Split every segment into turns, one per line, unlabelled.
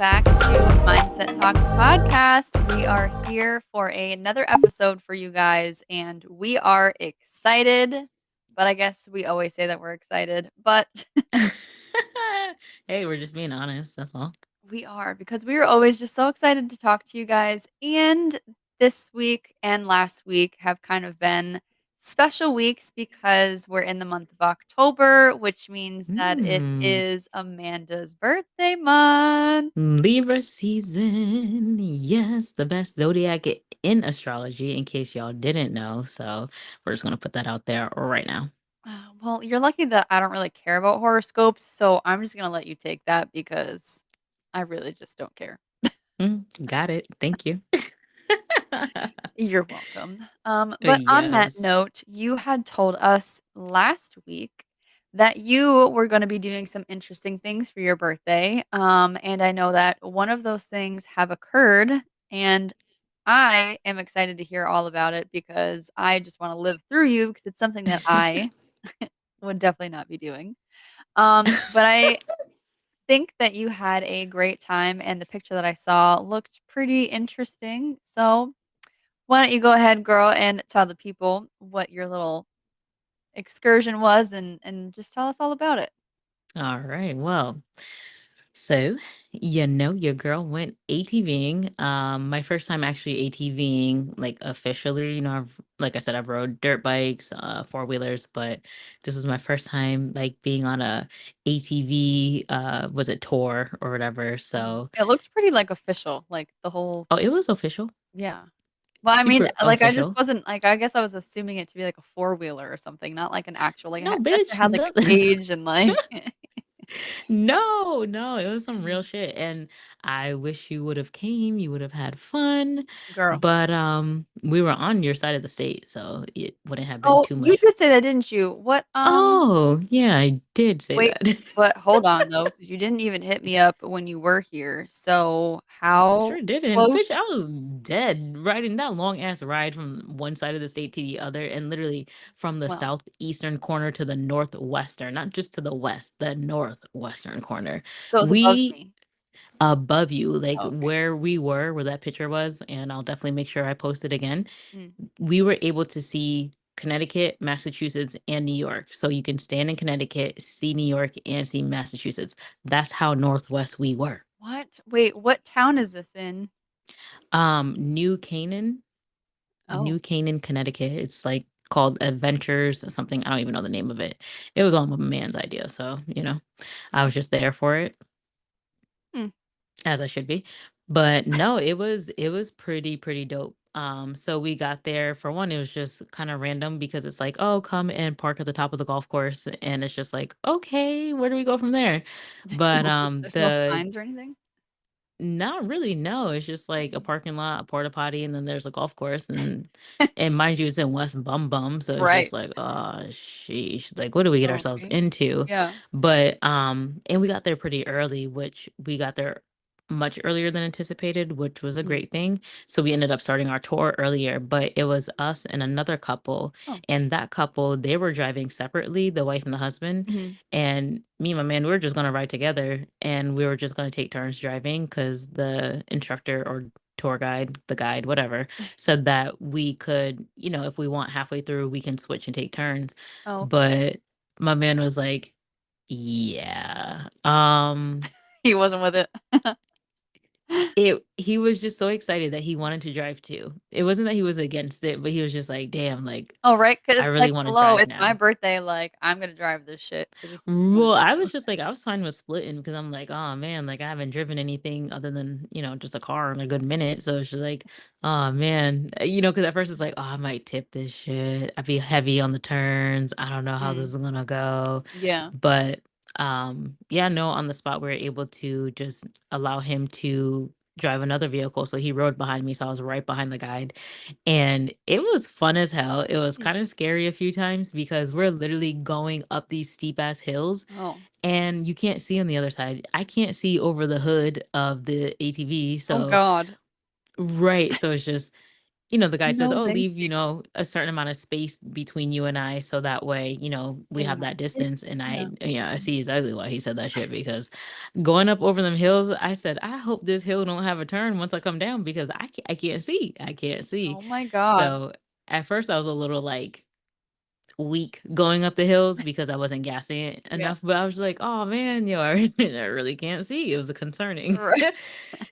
back to Mindset Talks podcast. We are here for another episode for you guys, and we are excited. But I guess we always say that we're excited, but
Hey, we're just being honest. That's all.
we are because we are always just so excited to talk to you guys. And this week and last week have kind of been special weeks because we're in the month of October, which means that it
Mm,
is Amanda's birthday month.
Libra season. Yes, the best zodiac in astrology, in case y'all didn't know. So we're just going to put that out there right now.
Well, you're lucky that I don't really care about horoscopes, so I'm just gonna let you take that because I really just don't care.
Got it. Thank you.
You're welcome. But on that
Yes.
note, you had told us last week that you were going to be doing some interesting things for your birthday. And I know that one of those things have occurred, and I am excited to hear all about it because I just want to live through you because it's something that I would definitely not be doing. But I think that you had a great time, and the picture that I saw looked pretty interesting. So why don't you go ahead, girl, and tell the people what your little excursion was and just tell us all about it.
All right. Well, so your girl went ATVing. My first time actually ATVing, like officially. I've like I said, I've rode dirt bikes, four wheelers, but this was my first time like being on a ATV. Was it tour or whatever? So,
It looked pretty like official, like the whole
oh, it was official,
yeah. Well, I mean,
super
like I just
official.
wasn't like I guess I was assuming it to be like a four-wheeler or something, not like an actual like
No,
that shit
bitch,
had like a cage and like
no, no, it was some real
Mm.
shit, and I wish you would have came, you would have had fun,
Girl.
but, we were on your side of the state, so it wouldn't have been
Oh,
too
you
much.
did say that, didn't you? What
Oh, yeah, I did say
wait,
that.
but hold on though, because you didn't even hit me up when you were here. So how
Sure didn't.
close
Bitch, I was dead riding that long ass ride from one side of the state to the other, and literally from the
well,
southeastern corner to the northwestern, not just to the west, the northwestern corner.
so it was above
We
me.
above you, like
Oh, okay.
where we were, where that picture was, and I'll definitely make sure I post it again.
Mm.
We were able to see Connecticut, Massachusetts, and New York. So you can stand in Connecticut, see New York, and see Massachusetts. That's how northwest we were.
What? Wait, what town is this in?
New Canaan,
Oh,
New Canaan, Connecticut. It's like called Adventures or something. I don't even know the name of it. It was all my man's idea, so I was just there for it,
hmm.
as I should be. But no, it was pretty dope. So we got there. For one, it was just kind of random because it's like, oh, come and park at the top of the golf course, and it's just like, okay, where do we go from there? But
There's no
the
signs or anything?
not really, no. It's just like a
Mm.
parking lot, a porta potty, and then there's a golf course, and mind you, it's in West Bum Bum, so it's just
Right.
like, oh sheesh, like what do we get ourselves
Okay.
into?
Yeah.
But and we got there pretty early, which we got there much earlier than anticipated, which was a
Mhm.
great thing. So we ended up starting our tour earlier, but it was us and another couple,
Oh.
and that couple, they were driving separately, the wife and the husband,
Mhm.
and me and my man, we were just gonna ride together, and we were just gonna take turns driving because the instructor or tour guide, the guide, whatever, said that we could, if we want halfway through, we can switch and take turns.
Oh, okay.
But my man was like, yeah.
He wasn't with it.
He was just so excited that he wanted to drive too. It wasn't that he was against it, but he was just like, damn, like
Oh, right. Because
I
it's
really
like,
want to
"Hello,
drive
it's my
now.
birthday, like, I'm gonna drive this shit because if you wanna
Well,
do it,
I was just
okay."
like, I was fine with splitting because I'm like, oh man, like I haven't driven anything other than, just a car in a good minute. So it's just like, oh man, because at first it's like, oh, I might tip this shit. I'd be heavy on the turns. I don't know how this
Mm.
is gonna go.
Yeah.
But yeah, no, on the spot we were able to just allow him to drive another vehicle. So he rode behind me, so I was right behind the guide. And it was fun as hell. It was
Mm.
kind of scary a few times because we're literally going up these steep ass hills
Oh.
and you can't see on the other side. I can't see over the hood of the ATV.
Oh
So,
god.
right. So it's just the guy says,
No,
"Oh,
thank
leave,
you.
a certain amount of space between you and I so that way, we
You're
have
not
that
kidding.
distance." And
Yeah.
I see exactly why he said that shit because going up over them hills, I said, "I hope this hill don't have a turn once I come down because I can't see. I can't see."
Oh my god.
So, at first I was a little like weak going up the hills because I wasn't gassing it
Yeah.
enough, but I was like, "Oh man, I really can't see." It was concerning.
Right.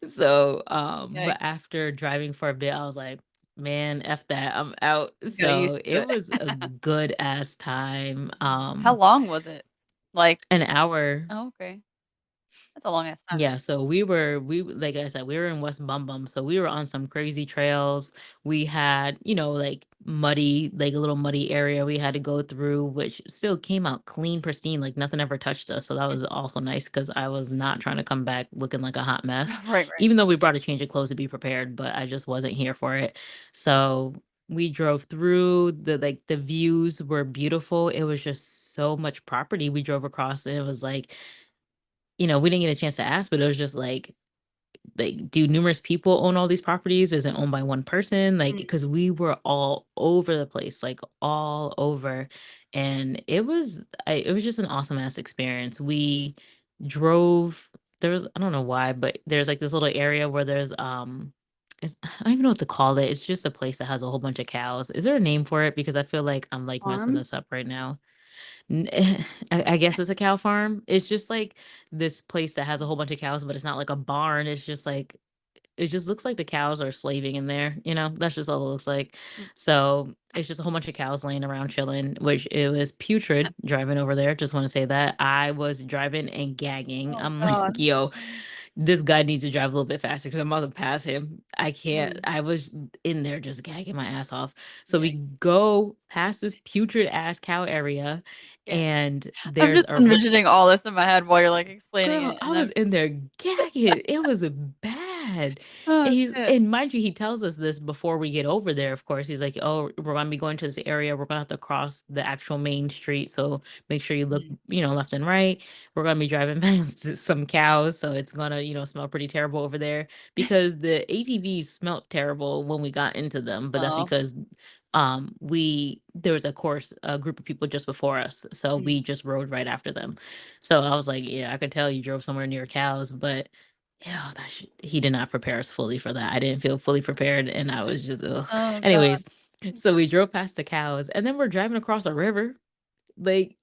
So, but
Yikes.
after driving for a bit, I was like, "Man, F that, I'm out."
You got used
So
to
it
it.
was a good ass time.
How long was it? Like
An hour.
oh, okay. That's a long ass time.
Yeah, so like I said, we were in West Bum Bum, so we were on some crazy trails. We had, like muddy, like a little muddy area we had to go through, which still came out clean, pristine, like nothing ever touched us. So that was also nice because I was not trying to come back looking like a hot mess,
Right, right.
even though we brought a change of clothes to be prepared, but I just wasn't here for it. So we drove through the views were beautiful. It was just so much property we drove across, and it was like we didn't get a chance to ask, but it was just like, do numerous people own all these properties? Is it owned by one person? Like,
Mm,
because we were all over the place, like all over, and it was just an awesome ass experience. We drove. There was I don't know why, but there's like this little area where I don't even know what to call it. It's just a place that has a whole bunch of cows. Is there a name for it? Because I feel like I'm like messing
farm?
this up right now. N I guess it's a cow farm. It's just like this place that has a whole bunch of cows, but it's not like a barn. It's just like it just looks like the cows are slaving in there, you know? That's just all it looks like.
Mm.
So, it's just a whole bunch of cows laying around chilling, which it was putrid driving over there, just wanna say that. I was driving and gagging.
Oh
I'm like,
god.
"Yo, this guy needs to drive a little bit faster because 'cause I'm about to pass him. I can't."
Mm.
I was in there just gagging my ass off. So we
Yikes.
go past this putrid ass cow area,
Yeah.
and
I'm
there's
just
a
envisioning all this in my head while you're, like, explaining
girl,
it,
I
and
was
I'm
in there gagging. It was bad.
oh,
And
shit.
mind you, he tells us this before we get over there, of course. He's like, "Oh, we're gonna be going to this area. We're gonna have to cross the actual main street. So make sure you look,
Mm.
left and right. We're gonna be driving past some cows, so it's gonna, smell pretty terrible over there." Because the ATVs smelled terrible when we got into them, but that's
Oh.
because we there was a group of people just before us. So
Mm.
we just rode right after them. So I was like, yeah, I could tell you drove somewhere near cows, but yeah, he did not prepare us fully for that. I didn't feel fully prepared, and I was just, ugh.
Oh god.
Anyways, so we drove past the cows, and then we're driving across a river. Like,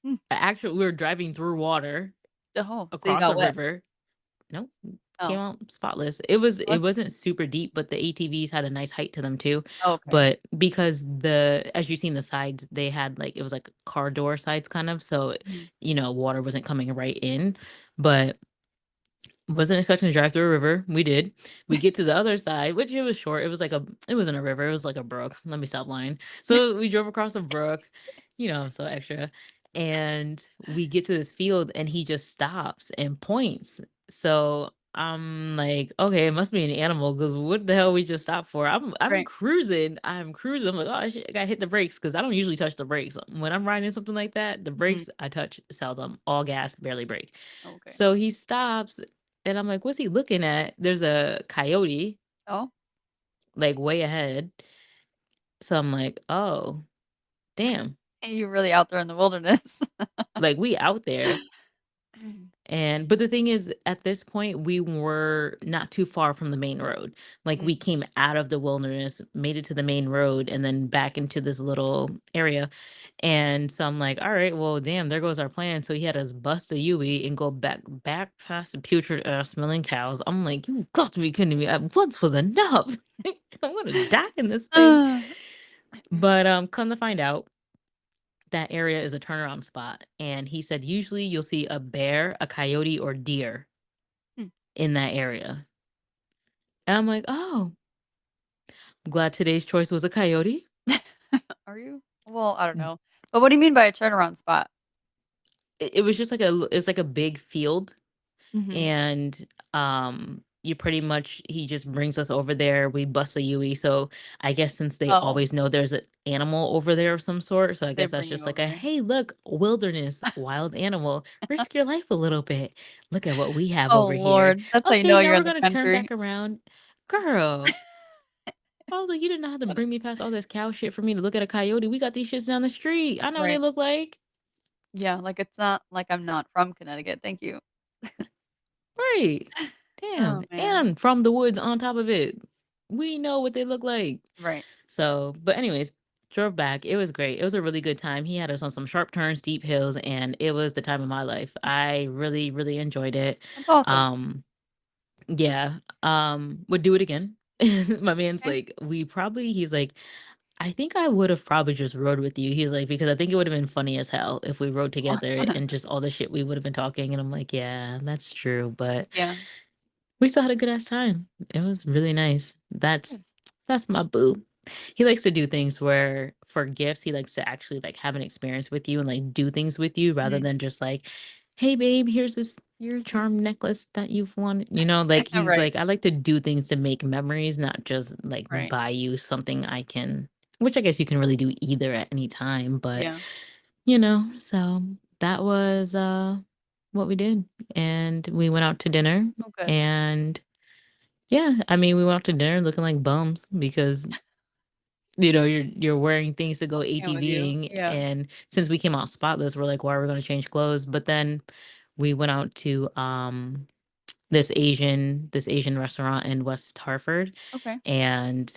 Mm.
actually, we were driving through water
Oh, so you
across
got
a
wet.
river. Nope, came
Oh,
out spotless. It
what?
wasn't super deep, but the ATVs had a nice height to them too.
Oh, okay.
But because as you seen the sides, they had like it was like car door sides kind of, so
Mhm.
water wasn't coming right in. But wasn't expecting to drive through a river. We did. We get to the other side, which it was short. It wasn't a river. It was like a brook. Let me stop lying. So we drove across a brook, I'm so extra. And we get to this field and he just stops and points. So I'm like, okay, it must be an animal because what the hell we just stopped for? I'm
Right.
cruising. I'm cruising. I'm like, oh shit, I gotta hit the brakes because I don't usually touch the brakes. When I'm riding something like that, the
Mhm.
brakes I touch seldom. All gas, barely brake.
Okay.
So he stops and I'm like, "What's he looking at?" There's a coyote,
Oh,
like, way ahead. So I'm like, "Oh, damn."
and you're really out there in the wilderness.
Like, we out there. But the thing is, at this point, we were not too far from the main road. Like,
Mm.
we came out of the wilderness, made it to the main road, and then back into this little area. And so I'm like, all right, well, damn, there goes our plan. So he had us bust a UE and go back past the putrid smelling cows. I'm like, you got to be kidding me. Once was enough. I'm gonna die in this thing.
Ah.
But come to find out, that area is a turnaround spot. And he said usually you'll see a bear, a coyote, or deer
Mm.
in that area. And I'm like, oh, glad today's choice was a coyote.
Are you? Well, I don't know. But what do you mean by a turnaround spot?
It was just like it's like a big field,
Mhm.
and you pretty much he just brings us over there. We bust a UE. So I guess since they
Oh,
always know there's an animal over there of some sort, so I
they
guess that's
bring
just
you
like
over
a
there.
hey, look, wilderness, wild animal, risk your life a little bit. Look at what we have
Oh,
over here.
lord. That's how you
Okay,
know
now
you're
we're
in the
gonna turn
country.
back around. Girl, I was like, "You did not have to
Funny.
bring me past all this cow shit for me to look at a coyote. We got these shits down the street. I know what they
Right.
look like."
Yeah, like, it's not like I'm not from Connecticut, thank you.
Right.
Oh,
Damn.
man.
And from the woods on top of it. We know what they look like.
Right.
So, but anyways, drove back. It was great. It was a really good time. He had us on some sharp turns, steep hills, and it was the time of my life. I really, really enjoyed it.
That's awesome.
Um, yeah. Would do it again. My man's
Okay.
like, he's like, I think I would have probably just rode with you. He's like, because I think it would have been funny as hell if we rode together and just all the shit we would have been talking. And I'm like, yeah, that's true. But
Yeah.
we still had a good ass time. It was really nice.
Good.
That's my boo. He likes to do things where for gifts, he likes to actually like have an experience with you and like do things with you rather
Mhm.
than just like, hey babe, here's this
Years of
charm necklace that you've wanted. Like he's
Right,
like, I like to do things to make memories, not just like
right.
buy you something I can, which I guess you can really do either at any time. But
Yeah.
so that was what we did. And we went out to dinner
Oh, good.
and yeah, I mean, we went out to dinner looking like bums because you're wearing things to go
I can't with you.
ATVing,
Yeah.
and since we came out spotless, we're like, "Why are we gonna change clothes?" But then we went out to, this Asian restaurant in West Hartford,
Okay.
and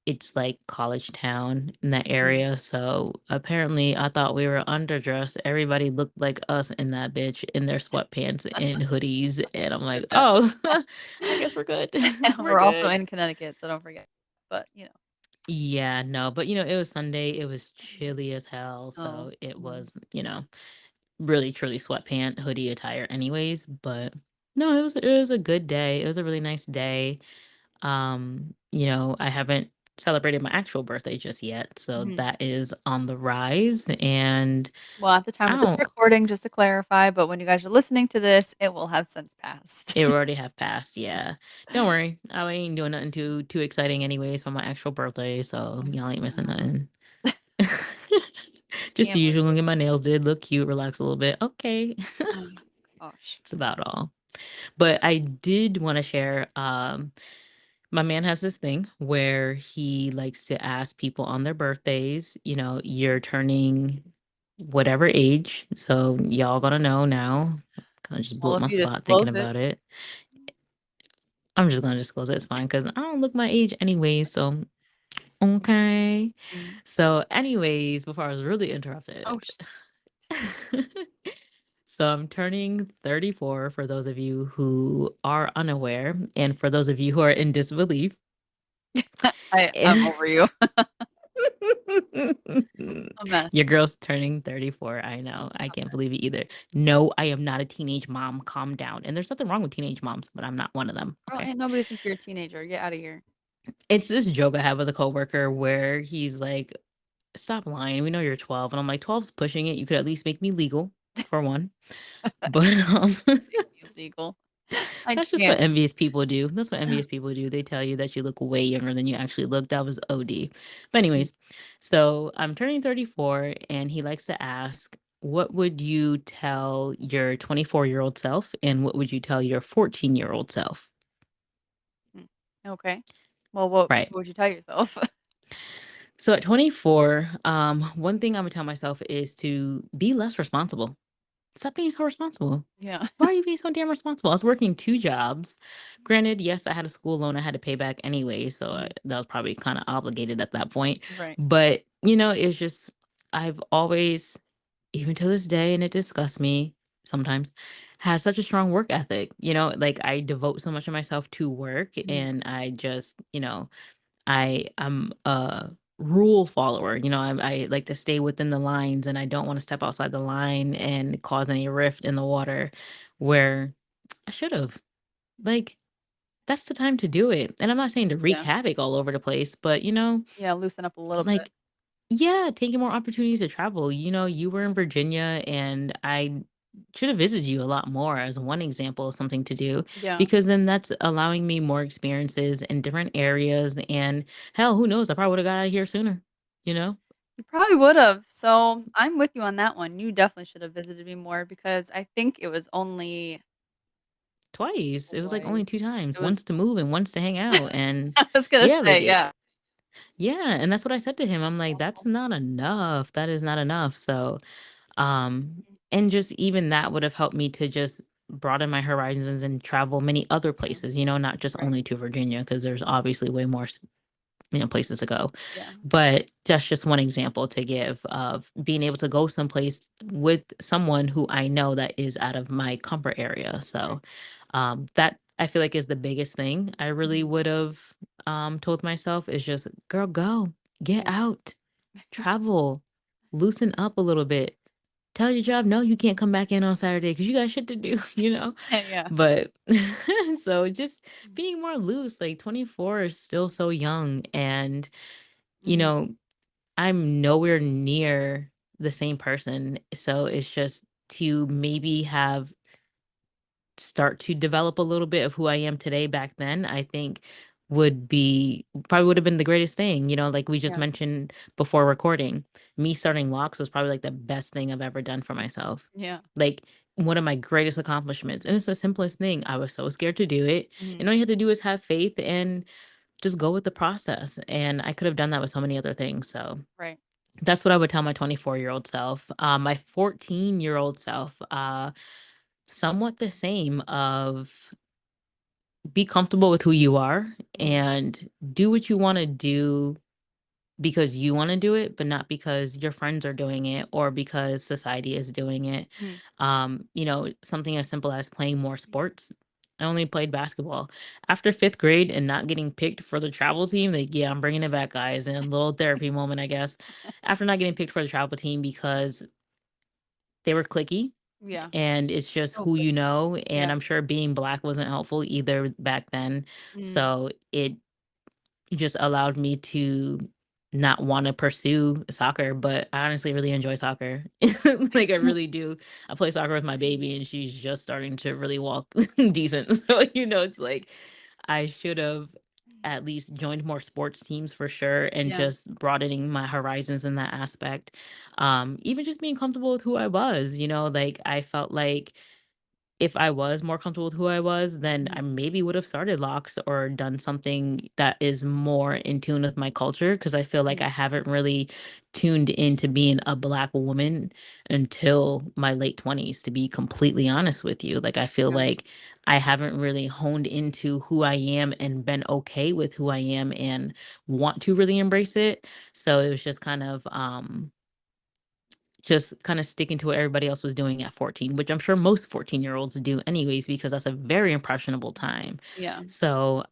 it's, like, college town in that
Mhm.
area, so apparently, I thought we were underdressed. Everybody looked like us in that bitch in their sweatpants and hoodies, and I'm like,
Goodness.
"Oh, I guess we're good. We're
We're also
good."
in Connecticut, so don't forget. But,
Yeah, no, but, it was Sunday, it was
Mhm.
chilly as hell,
Oh.
so it
Mhm.
was, really truly sweatpant, hoodie attire anyways, but no, it was a good day. It was a really nice day. I haven't celebrated my actual birthday just yet, so
Mhm.
that is on the rise, and
Well, at the time
I
of this
don't
recording, just to clarify, but when you guys are listening to this, it will have since passed.
it already have passed, yeah. Don't worry, I ain't doing nothing too exciting anyways for my actual birthday, so
Oh,
y'all ain't missing
snap.
nothing. Just the
Can't with
usual,
you.
get my nails did, look cute, relax a little bit. Okay.
Oh, gosh.
That's about all. But I did want to share, my man has this thing where he likes to ask people on their birthdays, you're turning whatever age. So y'all gonna know now. Kind of just blew
Well,
up
if
my
you
spot thinking
disclose it.
about it. I'm just gonna disclose it. It's fine because I don't look my age anyway. So okay.
Mm.
So, anyways, before I was really interrupted.
Oh,
So I'm turning 34 for those of you who are unaware, and for those of you who are in disbelief.
I'm
And
over you. A
your
mess.
girl's turning 34. I know. I
A
can't
mess.
believe it either. No, I am not a teenage mom. Calm down. And there's nothing wrong with teenage moms, but I'm not one of them.
Girl,
Okay.
ain't nobody think you're a teenager. Get out of here.
It's this joke I have with a coworker where he's like, stop lying. We know you're 12. And I'm like, 12's pushing it. You could at least make me legal for one. But
Make me legal. I
that's just what
can't.
envious people do. That's what envious people do. They tell you that you look way younger than you actually look. That was OD. But
Mm,
anyways, so I'm turning 34 and he likes to ask, what would you tell your 24-year-old self and what would you tell your 14-year-old self?
mm. Okay. Well, what
Right.
would you tell yourself?
So at 24, one thing I'm gonna tell myself is to be less responsible. Stop being so responsible.
Yeah.
Why are you being so damn responsible? I was working 2 jobs. Granted, yes, I had a school loan I had to pay back anyway, so
Mhm.
that was probably kinda obligated at that point.
Right.
But, it's just I've always, even to this day, and it disgusts me sometimes, has such a strong work ethic, like, I devote so much of myself to work,
Mhm.
and I just, I'm a rule follower. I like to stay within the lines and I don't want to step outside the line and cause any rift in the water where I should have. Like, that's the time to do it. And I'm not saying to wreak
Yeah.
havoc all over the place, but
Yeah, loosen up a little bit.
like yeah, taking more opportunities to travel. You were in Virginia and I should have visited you a lot more as one example of something to do
Yeah.
because then that's allowing me more experiences in different areas. And hell, who knows? I probably would have got out of here sooner, you know?
You probably would've. So, I'm with you on that one. You definitely should have visited me more because I think it was only
Twice. It was like only
twice.
two times,
It was
once to move and once to hang out. And
I was gonna
yeah,
say, yeah.
Yeah, and that's what I said to him. I'm like,
Wow.
"That's not enough. That is not enough." So, and just even that would have helped me to just broaden my horizons and travel many other
Yeah,
places, not just
right.
only to Virginia, because there's obviously way more places to go.
Yeah.
But that's just one example to give of being able to go someplace with someone who I know that is out of my comfort area.
Right.
So that I feel like is the biggest thing I really
Mhm.
would have told myself is just, girl, go, get
Yeah.
out, travel, loosen up a little bit. Tell your job, no, you can't come back in on Saturday because you got shit to do, you know?
Yeah.
But so just being more loose, like 24 is still so young. And, you
Mhm.
know, I'm nowhere near the same person. So it's just to maybe have start to develop a little bit of who I am today back then, I think would be probably would have been the greatest thing, like we just
Yeah.
mentioned before recording. Me starting locks was probably like the best thing I've ever done for myself.
Yeah.
Like one of my greatest accomplishments. And it's the simplest thing. I was so scared to do it.
Mhm.
And all you have to do is have faith and just go with the process. And I could have done that with so many other things. So
Right.
that's what I would tell my 24-year-old self. My 14-year-old self, somewhat the same of be comfortable with who you are
Mhm.
and do what you want to do because you want to do it, but not because your friends are doing it or because society is doing it.
Mhm.
Something as simple as playing more sports. I only played basketball. After 5th grade and not getting picked for the travel team, like, yeah, I'm bringing it back, guys. And a little therapy moment, I guess. After not getting picked for the travel team because they were clicky
Yeah.
and it's just
Oh,
who
good.
you know. And
Yeah.
I'm sure being black wasn't helpful either back then.
Mhm.
So it just allowed me to not want to pursue soccer, but I honestly really enjoy soccer. Like I really do. I play soccer with my
Mhm.
baby and she's just starting to really walk decent. So, it's like I should have at least joined more sports teams for sure and
Yeah.
just broadening my horizons in that aspect. Even just being comfortable with who I was, like I felt like if I was more comfortable with who I was, then I
Mhm.
maybe would have started locks or done something that is more in tune with my culture because I feel like
Mhm.
I haven't really tuned into being a black woman until my late 20s, to be completely honest with you. Like, I feel
Yeah.
like I haven't really honed into who I am and been okay with who I am and want to really embrace it. So it was just kind of sticking to what everybody else was doing at 14, which I'm sure most 14-year-olds do anyways, because that's a very impressionable time.
Yeah.
So,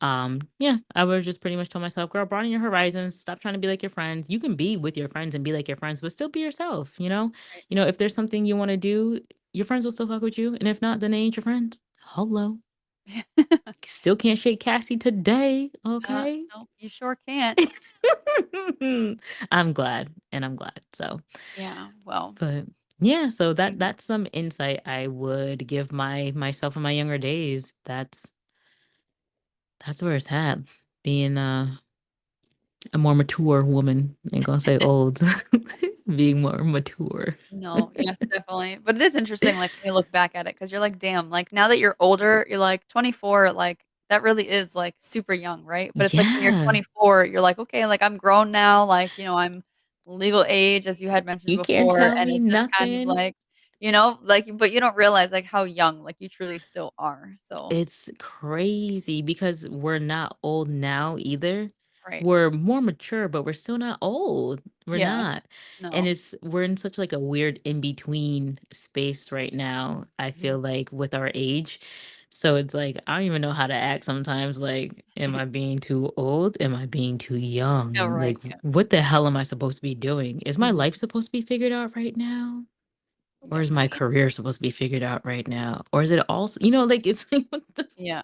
yeah, I would just pretty much tell myself, girl, broaden your horizons, stop trying to be like your friends. You can be with your friends and be like your friends, but still be yourself, you know?
Right.
If there's something you want to do, your friends will still fuck with you. And if not, then they ain't your friend. Hello. Still can't shake Cassie today, okay?
No, you sure can't.
I'm glad, and I'm glad. So,
Yeah. Well,
but yeah, so
I
that
think
that's some insight I would give myself in my younger days. That's where it's at. Being a more mature woman. Ain't gonna say old. Being more mature.
no, yes, definitely. But it is interesting, like, when you look back at it, because 'cause you're like, "Damn," like, now that you're older, you're like, 24, like, that really is, like, super young, right? But it's like when you're
Yeah.
24, you're like, "Okay, like, I'm grown now, like, I'm legal age," as you had mentioned
You can't
before,
tell
and
me
it's just kind of
nothing.
like, but you don't realize, like, how young, like, you truly still are, so
It's crazy because we're not old now either.
right.
We're more mature, but we're still not old. We're
Yeah,
not. And
no.
we're in such like a weird in between space right now, I feel
Mhm.
like with our age. So it's like I don't even know how to act sometimes. Like, am I being too old? Am I being too
Yeah,
young? Like,
right, yeah.
what the hell am I supposed to be doing? Is my
Mhm.
life supposed to be figured out right now? Or
Yeah,
is my
right.
career supposed to be figured out right now? Or is it also, like it's like what the
Yeah.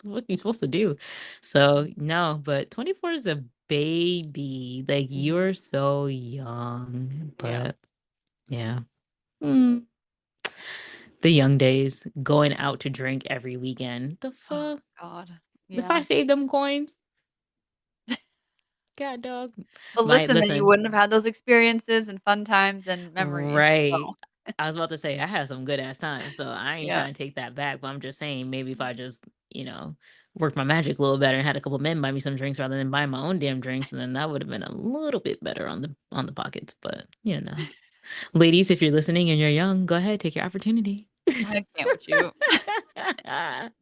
what you supposed to do? So no, but 24 is a baby. Like
Mhm.
you're so young.
Yeah.
But yeah. Mm, the young days, going out to drink every weekend. The
Oh
fuck?
god.
If I
Yeah.
save them coins, god dog.
But
My
listen, then you
listen,
wouldn't have had those experiences and fun times and memories,
right.
so
I was about to say I had some good ass times, so I ain't
yeah.
trying to take that back, but I'm just saying maybe if I just, you know, worked my magic a little better and had a couple men buy me some drinks rather than buying my own damn drinks, and then that would have been a little bit better on the pockets. But you know, ladies, if you're listening and you're young, go ahead, take your opportunity.
I can't with you.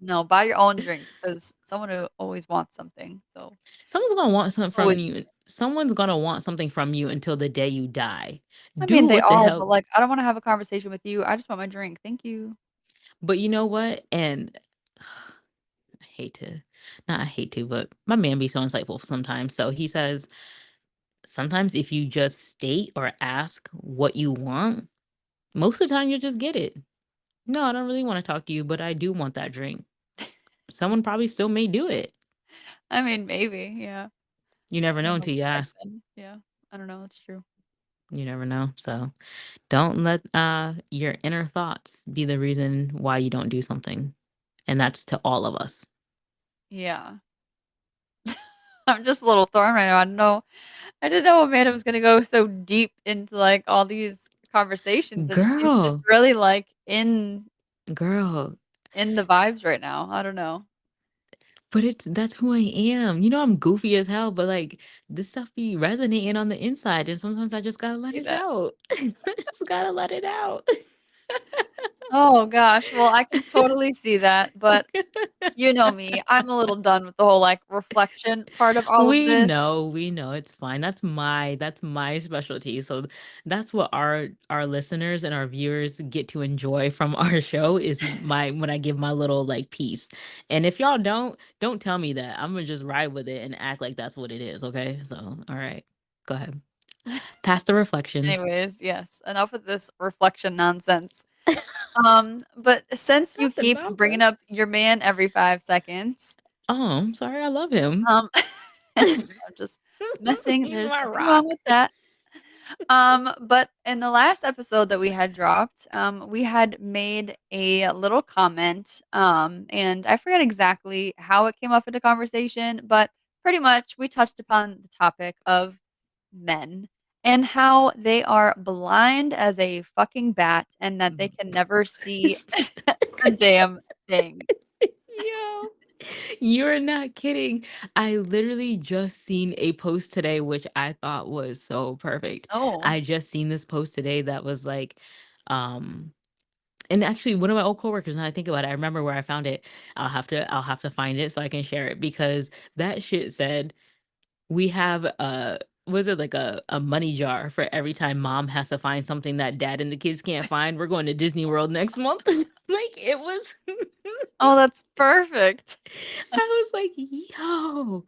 No, buy your own drink because someone who always wants something, so
Someone's gonna want something from
always
you. Someone's gonna want something from you until the day you die.
I
Do
mean, they
what the
are, but,
hell.
like, I don't wanna have a conversation with you, I just want my drink, thank you.
But you know what? And I hate to, not I hate to, but my man be so insightful sometimes. So he says, sometimes if you just state or ask what you want, most of the time you'll just get it. No, I don't really want to talk to you, but I do want that drink. Someone probably still may do it.
I mean, maybe, yeah.
You never
I
know
don't know
until
what
you
type
ask.
then, yeah. I don't know, it's true.
You never know. So don't let your inner thoughts be the reason why you don't do something. And that's to all of us.
Yeah. I'm just a little thrown right now, I didn't know Amanda was gonna go so deep into, like, all these conversations, and she's just
Girl,
really, like,
girl,
in the vibes right now, I don't know.
but it's that's who I am. You know, I'm goofy as hell, but like this stuff be resonating on the inside, and sometimes I just gotta let
See
it
that.
out. I just gotta let it out.
Oh gosh, well, I can totally see that, but you know me, I'm a little done with the whole, like, reflection part of all of this.
We know it's fine. That's my specialty. So that's what our listeners and our viewers get to enjoy from our show is my when I give my little like piece. And if y'all don't tell me that. I'm gonna just ride with it and act like that's what it is. Okay. So all right. Go ahead. Past the reflections.
Anyways, yes, enough with this reflection nonsense. But since you
Not the
keep bringing
nonsense.
up your man every 5 seconds,
Oh, I'm sorry. I love him.
um, no, just messing,
He's
there's
my
nothing wrong
rock.
with that. But in the last episode that we had dropped, we had made a little comment, and I forget exactly how it came up in the conversation, but pretty much we touched upon the topic of men and how they are blind as a fucking bat and that they can never see a damn thing.
Yo, you're not kidding. I literally just seen a post today, which I thought was so perfect.
Oh,
I just seen this post today that was like, um, and actually one of my old coworkers, now I think about it, I remember where I found it. I'll have to find it so I can share it because that shit said we have was it like a money jar for every time mom has to find something that dad and the kids can't find. We're going to Disney World next month. Like it was
oh, that's perfect.
I was like, yo,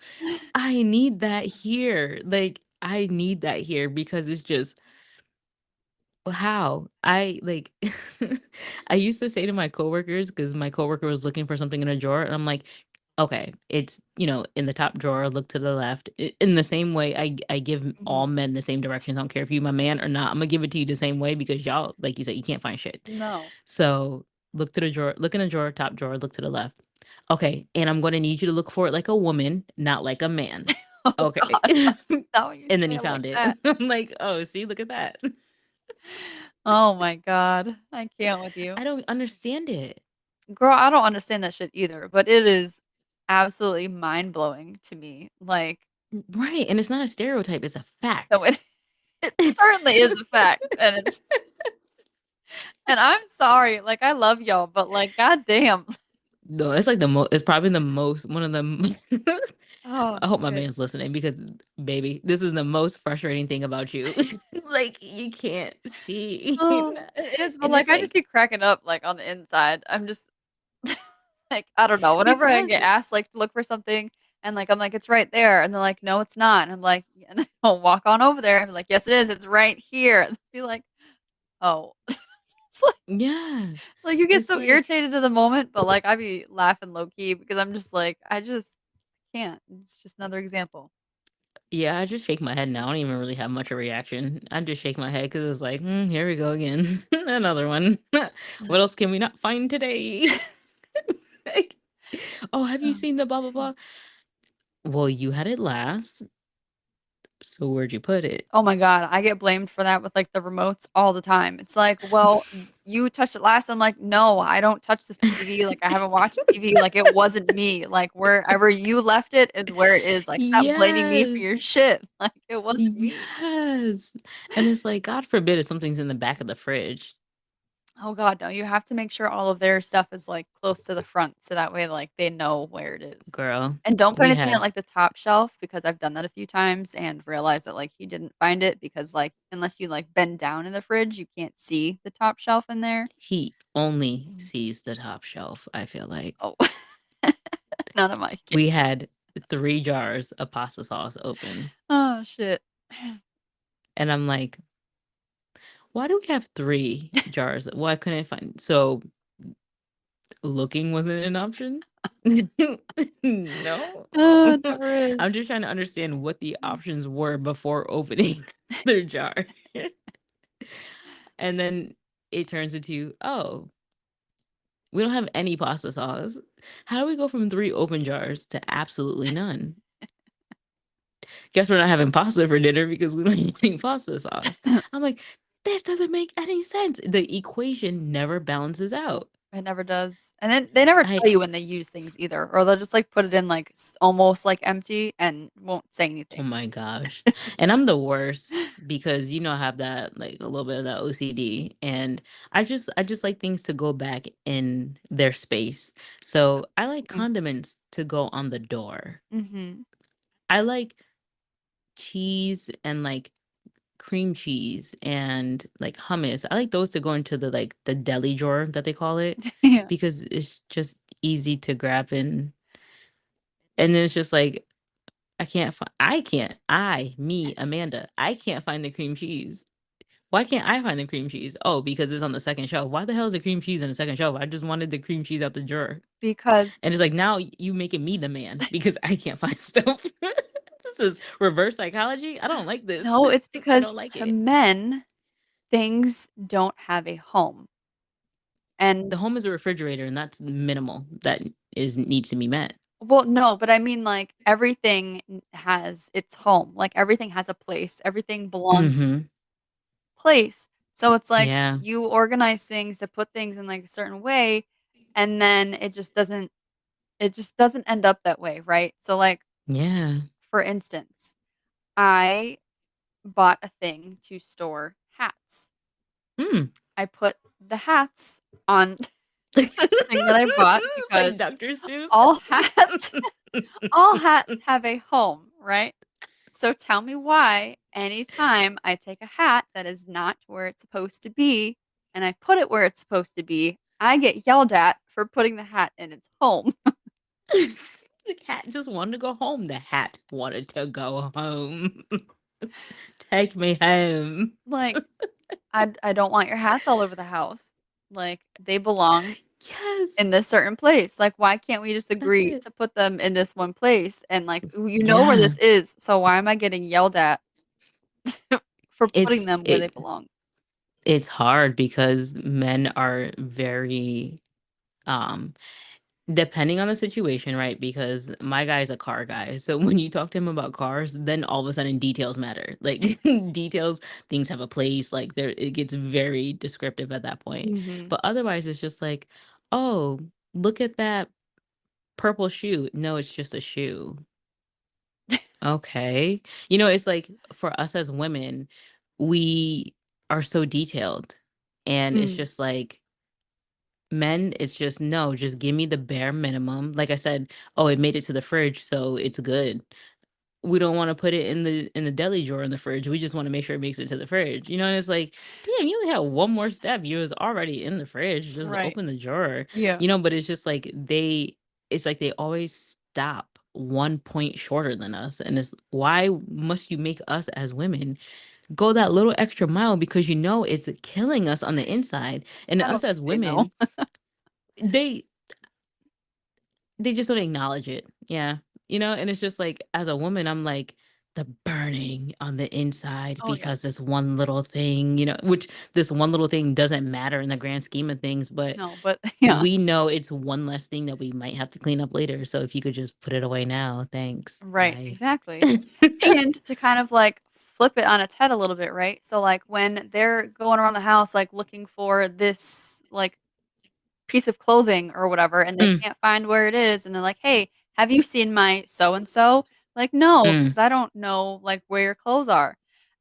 I need that here. Like, I need that here because it's just how I like I used to say to my coworkers because my coworker was looking for something in a drawer, and I'm like, okay, it's in the top drawer, look to the left. In the same way, I give all
Mhm.
men the same directions. I don't care if you my man or not. I'm gonna give it to you the same way because y'all, like you said, you can't find shit.
No.
So look to the drawer, look in the drawer, top drawer, look to the left. Okay, and I'm gonna need you to look for it like a woman, not like a man.
Oh
Okay.
god, not when you
And then
say
he
it like
found it.
that.
I'm like, oh, see, look at that.
Oh my god, I can't with you.
I don't understand it.
Girl, I don't understand that shit either, but it is absolutely mind-blowing to me, like,
Right. And it's not a stereotype, it's a
no,
fact.
it certainly is a fact, and I'm sorry, like, I love y'all, but, like, goddamn.
No, it's like it's probably the most one of the
Oh,
I hope my
shit.
man's listening because baby, this is the most frustrating thing about you. Like you can't see.
Oh, it is, but,
And
like,
it's
I just
like
keep cracking up, like, on the inside. I'm just like, I don't know, whenever I
because
get asked, like, to look for something and, like, I'm like, "It's right there," and they're like, "No, it's not," and I'm like, "Yeah," and I'll walk on over there and be like, "Yes, it is, it's right here," and be like, "Oh." It's
yeah.
like, you get
It's
so
like
irritated in the moment, but, like, I be laughing low key because I'm just like, I just can't. It's just another example.
yeah, I just shake my head now. I don't even really have much of a reaction. I just shake my head because it's like, here we go again. Another one. What else can we not find today? Like, oh, have you
Oh.
seen the blah blah blah? Well, you had it last. So where'd you put it?
Oh my god, I get blamed for that with, like, the remotes all the time. It's like, "Well, you touched it last." I'm like, "No, I don't touch this TV, like, I haven't watched TV, like, it wasn't me, like, wherever you left it is where it is, like, stop blaming me for
Yes.
your shit, like, it wasn't me."
Yes. And it's like, God forbid if something's in the back of the fridge.
Oh god, no, you have to make sure all of their stuff is, like, close to the front so that way, like, they know where it is.
Girl,
And don't put
we
anything at,
had
like, the top shelf because I've done that a few times and realized that, like, he didn't find it because, like, unless you, like, bend down in the fridge, you can't see the top shelf in there.
he only
Mm.
sees the top shelf, I feel like.
Oh. None of my kids.
We had 3 jars of pasta sauce open,
Oh, shit.
and I'm like, "Why do we have 3 jars? Why couldn't I find" so looking wasn't an option? No?
Oh, it never is.
I'm just trying to understand what the options were before opening their jar. And then it turns into, "Oh, we don't have any pasta sauce. How do we go from 3 open jars to absolutely none? Guess we're not having pasta for dinner because we don't have any pasta sauce." I'm like, "This doesn't make any sense." The equation never balances out.
It never does. And then they never
I
tell you when they use things either, or they'll just, like, put it in, like, almost, like, empty and won't say
Oh
anything.
my gosh.
It's just
And I'm the worst because I have that like a little bit of that OCD and I just like things to go back in their space. So I like
Mm.
condiments to go on the door.
Mhm.
I like cheese and like cream cheese and like hummus. I like those to go into the like the deli drawer that they call it
Yeah.
because it's just easy to grab and then it's just like me, Amanda, I can't find the cream cheese. Why can't I find the cream cheese? Oh, because it's on the second shelf. Why the hell is the cream cheese on the second shelf? I just wanted the cream cheese out the drawer.
Because
And it's like, now you making me the man because I can't find stuff. This is reverse psychology. I don't like this.
no, it's
I don't
because
like
to
it.
men, things don't have a home. And
The home is a refrigerator, and that's minimal. That is needs to be met.
well, no, but I mean, like, everything has its home. Like, everything has a place. Everything belongs
Mhm.
place. So it's like
Yeah.
you organize things to put things in, like, a certain way, and then it just doesn't end up that way, right? So, like,
Yeah.
for instance, I bought a thing to store hats.
Mm.
I put the hats on this thing that I bought
It's like
because
Dr. Seuss.
all hats all hats have a home, right? So tell me why anytime I take a hat that is not where it's supposed to be and I put it where it's supposed to be, I get yelled at for putting the hat in its home.
The cat just wanted to go home. The hat wanted to go home. Take me home.
Like, I don't want your hats all over the house. Like, they belong
Yes,
in this certain place. Like, why can't we just
that's
agree
it.
to put them in this one place? And, like, you know where
Yeah.
this is, so why am I getting yelled at for putting
It's
them where they
it
belong?
it's hard because men are very um depending on the situation, right? Because my guy's a car guy. So when you talk to him about cars, then all of a sudden details matter. Like details, things have a place, like there it gets very descriptive at that point.
Mhm.
But otherwise it's just like, "Oh, look at that purple shoe." No, it's just a shoe. Okay. It's like for us as women, we are so detailed. And it's
Mm.
just like men, it's just no, just give me the bare minimum. Like I said, oh, it made it to the fridge, so it's good. We don't want to put it in the deli drawer in the fridge. We just want to make sure it makes it to the fridge. And it's like, damn, you only had one more step. You was already in the fridge. Just
Right.
open the drawer.
Yeah.
But it's just like they always stop 1 point shorter than us. And it's why must you make us as women go that little extra mile because it's killing us on the inside. And
I
us
don't
as
think they know.
women, they they just don't acknowledge it. Yeah. And it's just like as a woman, I'm like, the burning on the inside
Oh, yeah.
because this one little thing, which this one little thing doesn't matter in the grand scheme of things, but
No, but yeah.
we know it's one less thing that we might have to clean up later. So if you could just put it away now, thanks.
Right,
Bye.
exactly. And to kind of, like, flip it on its head a little bit, right? So, like, when they're going around the house, like, looking for this, like, piece of clothing or whatever, and they
Mm,
can't find where it is, and they're like, "Hey, have you seen my so and so?" Like, "No,
mm.
because I don't know, like, where your clothes are."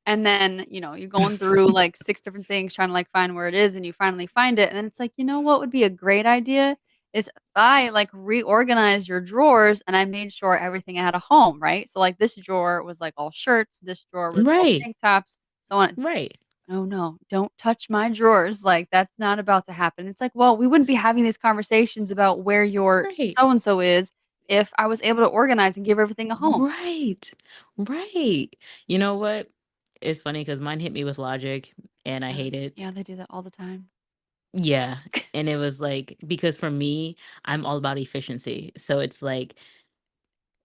And then, you're going through, like, 6 different things trying to, like, find where it is, and you finally find it, and then it's like, "You know what would be a great idea? Is if I, like, reorganized your drawers and I made sure everything had a home," right? So, like, this drawer was, like, all shirts, this drawer was all
Right.
tank tops, so on.
Right.
"Oh, no, don't touch my drawers, like, that's not about to happen." It's like, well, we wouldn't be having these conversations about where your
Right.
so and so is if I was able to organize and give everything a home.
Right. Right. You know what? It's funny because mine hit me with logic and I hate it.
Yeah, they do that all the time.
Yeah. And it was like, because for me, I'm all about efficiency. So it's like,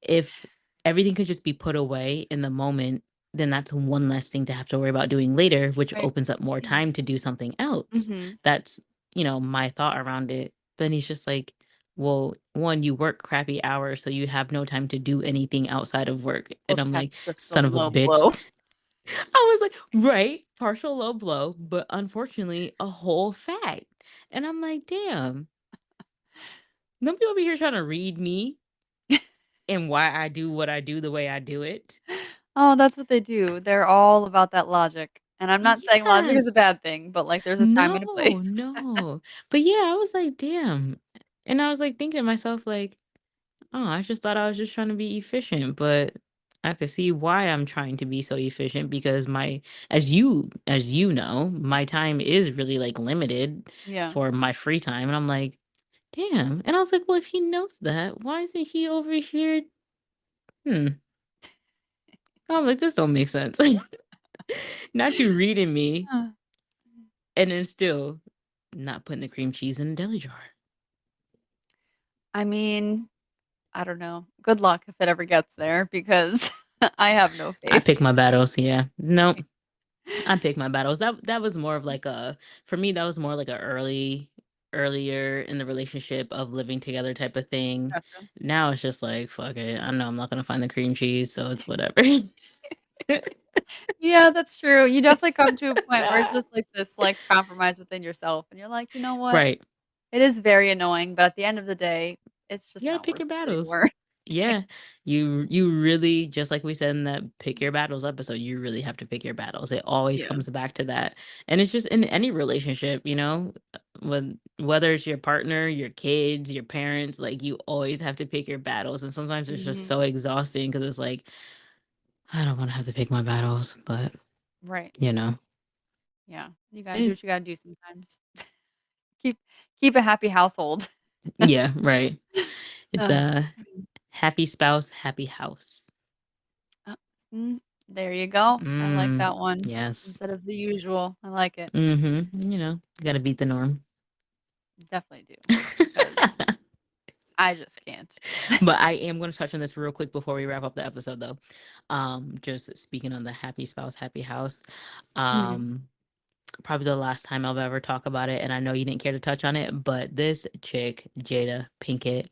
if everything could just be put away in the moment, then that's one less thing to have to worry about doing later, which
Right.
opens up more time to do something else.
Mhm.
That's, my thought around it. But he's just like, well, one, you work crappy hours, so you have no time to do anything outside of work. And
Well,
I'm like,
that's just a
son of a
low
bitch.
blow.
I was like, right, partial low blow, but unfortunately, a whole fact. And I'm like, damn, don't be over here trying to read me and why I do what I do the way I do it.
Oh, that's what they do. They're all about that logic, and I'm not saying logic is a
Yes.
bad thing, but, like, there's a time and a
No,
place.
no. But yeah, I was like, damn. And I was like thinking to myself, like, oh, I just thought I was just trying to be efficient, but I could see why I'm trying to be so efficient because as you know, my time is really like limited
Yeah.
for my free time. And I'm like, damn. And I was like, well, if he knows that, why isn't he over here? Hmm. I'm like, this don't make sense. Not you reading me
Uh,
and then still not putting the cream cheese in the deli jar.
I mean, I don't know. Good luck if it ever gets there because I have no
I
faith.
pick my battles, yeah. Nope. I pick my battles. That was more of like a for me, that was more like a earlier in the relationship of living together type of thing.
Gotcha.
Now it's just like, fuck it. I know I'm not gonna find the cream cheese, so it's whatever.
Yeah, that's true. You definitely come to a point where it's just like this, like, compromise within yourself, and you're like, "You know what?
Right.
It is very annoying, but at the end of the day, it's just
You gotta
not
pick
worth
your
it
battles.
anymore."
Yeah. You really, just like we said in that pick your battles episode, you really have to pick your battles. It always
Yeah.
comes back to that. And it's just in any relationship, when whether it's your partner, your kids, your parents, like you always have to pick your battles. And sometimes it's just
Mhm.
so exhausting because it's like, I don't want to have to pick my battles, but
Right.
you know.
Yeah. You gotta do what
It's
you gotta do sometimes. Keep keep a happy household.
yeah, right. It's
Ugh.
a happy spouse, happy house.
Uh, there you go. I like
Mm,
that one
yes.
instead of the usual. I like it.
Mm-hmm. You gotta beat the norm.
Definitely do because I just can't.
But I am gonna touch on this real quick before we wrap up the episode though. Just speaking on the happy spouse, happy house.
Mhm.
Um, Probably the last time I'll ever talk about it, and I know you didn't care to touch on it, but this chick, Jada Pinkett,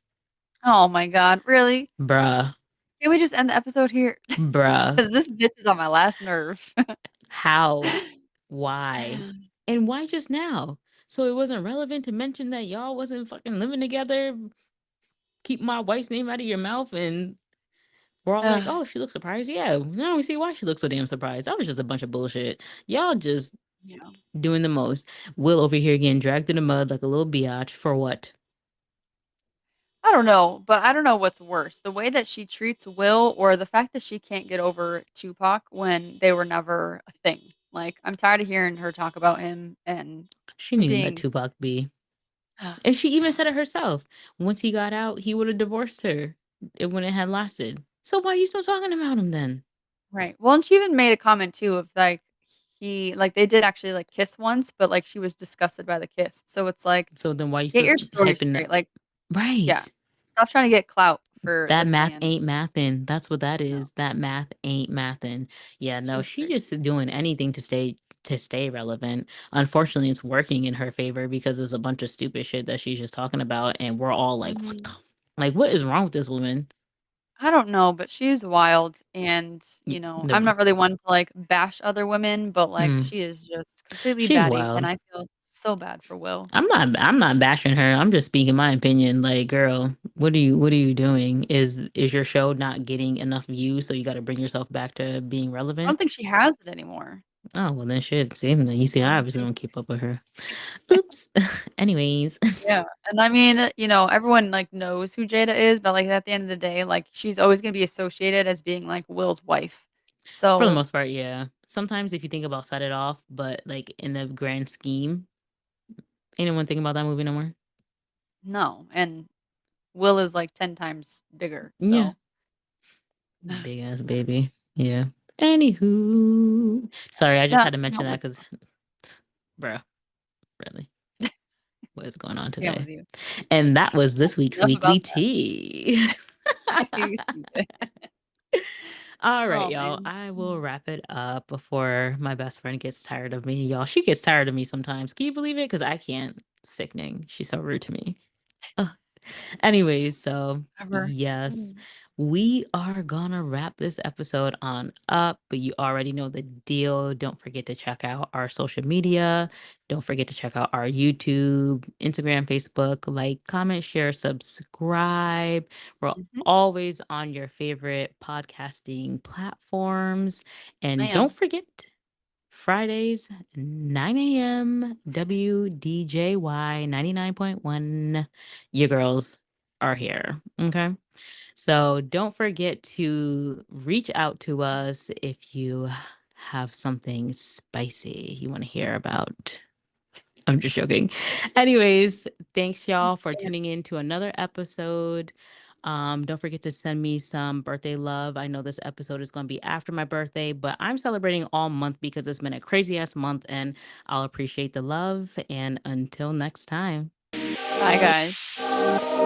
Oh my god, really?
bruh,
Can we just end the episode here?
bruh,
'Cause this bitch is on my last nerve.
how? Why? And why just now? So it wasn't relevant to mention that y'all wasn't fucking living together. Keep my wife's name out of your mouth, and we're all like,
Ugh,
"Oh, she looks surprised." Yeah, now we see why she looks so damn surprised. That was just a bunch of bullshit. Y'all just
yeah.
doing the most. Will over here getting dragged in the mud like a little biatch for what?
I don't know, but I don't know what's worse, the way that she treats Will or the fact that she can't get over Tupac when they were never a thing. Like, I'm tired of hearing her talk about him and
She need to let
being
Tupac be.
ugh,
And she even
yeah,
said it herself. Once he got out, he would have divorced her when it had lasted. So why you still talking about him then?
right. Well, and she even made a comment too of, like, they did actually, like, kiss once, but, like, she was disgusted by the kiss. So it's like,
So then why you
get
still
your story
hyping that?
straight, like, yeah.
Right.
Stop trying to get clout for
That
this
math
man.
ain't mathin'. That's what that
No,
is. That math ain't mathin'. Yeah, no,
she's
she
crazy.
just doing anything to stay relevant. Unfortunately, it's working in her favor because there's a bunch of stupid shit that she's just talking about, and we're all like, what the,
Mhm.
like, what is wrong with this woman?
I don't know, but she's wild and,
Y-
I'm
The
not really one to, like, bash other women, but, like,
mm,
she is just completely
she's
batty, and
wild.
I feel so bad for Will.
I'm not bashing her. I'm just speaking my opinion. Like, girl, what are you doing? Is your show not getting enough views, so you got to bring yourself back to being
I don't
relevant?
think she has it anymore.
Oh, well then shit. See, then you see,
I
I
don't
obviously
think
don't keep up with her. Oops. Anyways,
Yeah, and I mean, everyone, like, knows who Jada is, but, like, at the end of the day, like, she's always gonna be associated as being, like, Will's wife.
for the
So,
most part, yeah. Sometimes if you think about Set It Off, but like in the grand scheme, anyone think about that movie no more?
no, and Will is, like, 10 times bigger,
Yeah.
so
Big ass baby. Yeah. Anywho. Sorry, I just had to mention
not
that
with
because, bruh, really, what is going on
can't with
today?
you.
And that was
Well,
this week's
enough
weekly
about that.
tea.
You stupid.
All right,
Oh,
y'all.
man.
I will wrap it up before my best friend gets tired of me. Y'all, she gets tired of me sometimes. Can you believe it? Because I can't. Sickening. She's so rude to me. Ugh. Anyways, so
Whatever.
yes,
Mm.
we are gonna wrap this episode on up, but you already know the deal. Don't forget to check out our social media. Don't forget to check out our YouTube, Instagram, Facebook, like, comment, share, subscribe. We're
Mhm.
always on your favorite podcasting platforms.
Yes,
And don't
ma'am.
forget, Fridays, 9 a.m. WDJY 99.1. Your girls are here. Okay. So don't forget to reach out to us if you have something spicy you want to hear about. I'm just joking. Anyways, thanks y'all for
Yeah.
tuning in to another episode. Don't forget to send me some birthday love. I know this episode is going to be after my birthday, but I'm celebrating all month because it's been a crazy ass month and I'll appreciate the love. And until next time.
Bye, guys.